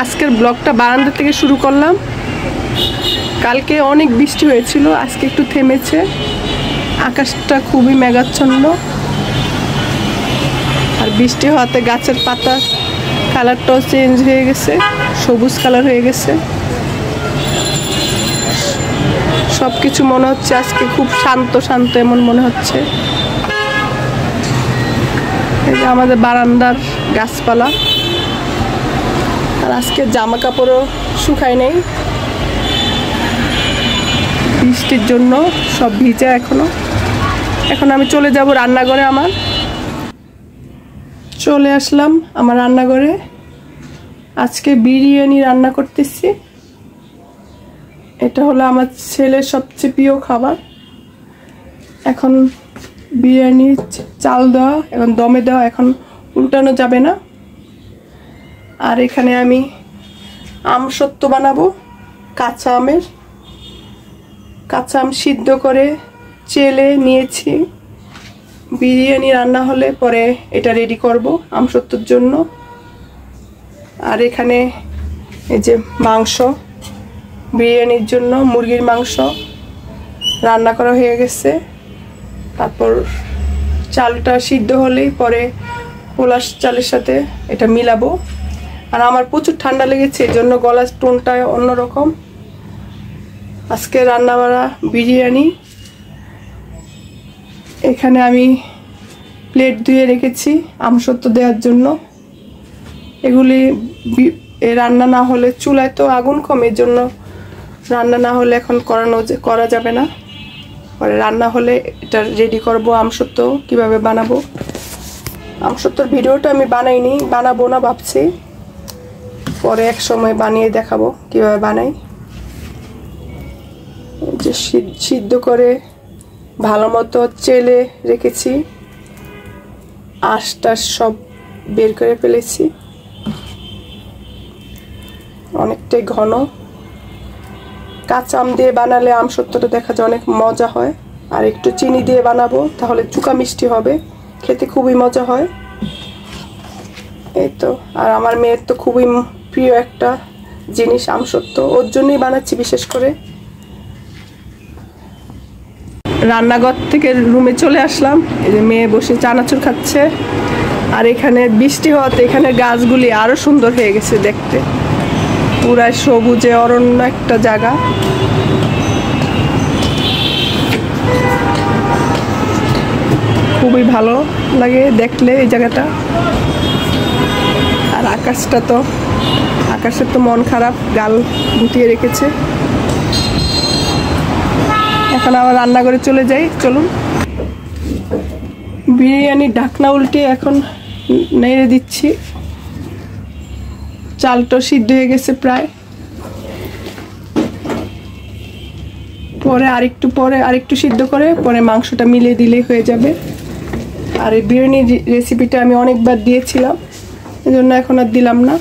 আজকের ব্লগটা বারান্দা থেকে শুরু করলাম। কালকে অনেক বৃষ্টি হয়েছিল, আজকে একটু থেমেছে। আকাশটা খুবই মেঘাচ্ছন্ন, আর বৃষ্টি হওয়াতে গাছের পাতা কালারটাও চেঞ্জ হয়ে গেছে, সবুজ কালার হয়ে গেছে। সব কিছু মনে হচ্ছে আজকে খুব শান্ত শান্ত এমন মনে হচ্ছে। এই যে আমাদের বারান্দার গাছপালা। আর আজকে জামা কাপড়ও শুকায় নেই, বৃষ্টির জন্য সব ভিজা এখনো। এখন আমি চলে যাব রান্নাঘরে। চলে আসলাম আমার রান্নাঘরে। আজকে বিরিয়ানি রান্না করতেছি। এটা হলো আমার ছেলের সবচেয়ে প্রিয় খাবার। এখন বিরিয়ানি চাল দেওয়া, এখন দমে দেওয়া, এখন উল্টানো যাবে না। আর এখানে আমি আমসত্ত্ব বানাবো, কাঁচা আম সিদ্ধ করে চেলে নিয়েছি। বিরিয়ানি রান্না হলে পরে এটা রেডি করব আমসত্ত্বর জন্য। আর এখানে এই যে মাংস, বিরিয়ানির জন্য মুরগির মাংস রান্না করা হয়ে গেছে। তারপর চালটা সিদ্ধ হলেই পরে পোলাশ চালের সাথে এটা মিলাবো। আর আমার প্রচুর ঠান্ডা লেগেছে, এই জন্য গলার টোনটা অন্যরকম। আজকে রান্না বাড়া বিরিয়ানি। এখানে আমি প্লেট ধুয়ে রেখেছি আমসত্ত্ব দেওয়ার জন্য। এগুলি রান্না না হলে, চুলায় তো আগুন কম, এর জন্য রান্না না হলে এখন করা যাবে না। পরে রান্না হলে এটা রেডি করব। আমসত্ত্ব কিভাবে বানাবো, আমসত্ত্বর ভিডিওটা আমি বানাবো না ভাবছি, পরে এক সময় বানিয়ে দেখাবো কিভাবে বানাই। যে সিদ্ধ করে ভালো মতো চেলে রেখেছি, আঁশটা সব বের করে ফেলেছি। অনেকটাই ঘন। কাঁচা আম দিয়ে বানালে আমসত্ত্বটা দেখা যায় অনেক মজা হয়। আর একটু চিনি দিয়ে বানাবো, তাহলে চুকা মিষ্টি হবে, খেতে খুবই মজা হয়। এই তো। আর আমার মেয়ের তো খুবই প্রিয় একটা জিনিস আমসত্ত্ব, ওর জন্যই বানাচ্ছি বিশেষ করে। রান্নাঘর থেকে রুমে চলে আসলাম। এই যে মেয়ে বসে চানাচুর খাচ্ছে। আর এখানে বৃষ্টি হওয়াতে এখানে গাছগুলি আরো সুন্দর হয়ে গেছে দেখতে, পুরা সবুজে অরণ্য একটা জায়গা। খুবই ভালো লাগে দেখলে এই জায়গাটা। আর আকাশের তো মন খারাপ, গাল গুটিয়ে রেখেছে। এখন আবার রান্নাঘরে চলে যাই, চলুন। বিরিয়ানির ঢাকনা উল্টে এখন নেড়ে দিচ্ছি। চালটা সিদ্ধ হয়ে গেছে প্রায়। পরে আরেকটু সিদ্ধ করে পরে মাংসটা মিলিয়ে দিলেই হয়ে যাবে। আর এই বিরিয়ানির রেসিপিটা আমি অনেকবার দিয়েছিলাম, এজন্য এখন আর দিলাম না।